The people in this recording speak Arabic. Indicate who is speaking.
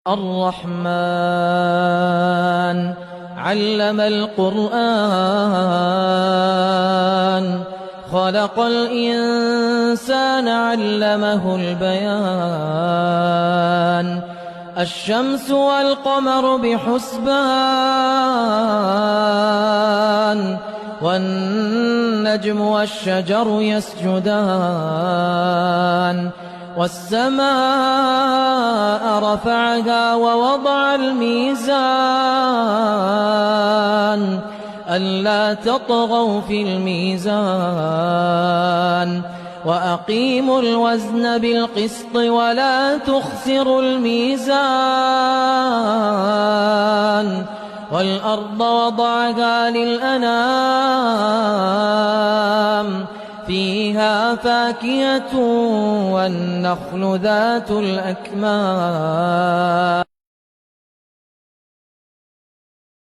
Speaker 1: الرحمن علم القرآن خلق الإنسان علمه البيان الشمس والقمر بحسبان والنجم والشجر يسجدان والسماء رفعها ووضع الميزان ألا تطغوا في الميزان وأقيموا الوزن بالقسط ولا تخسروا الميزان والأرض وضعها للأنام فيها فاكهة والنخل ذات الأكمام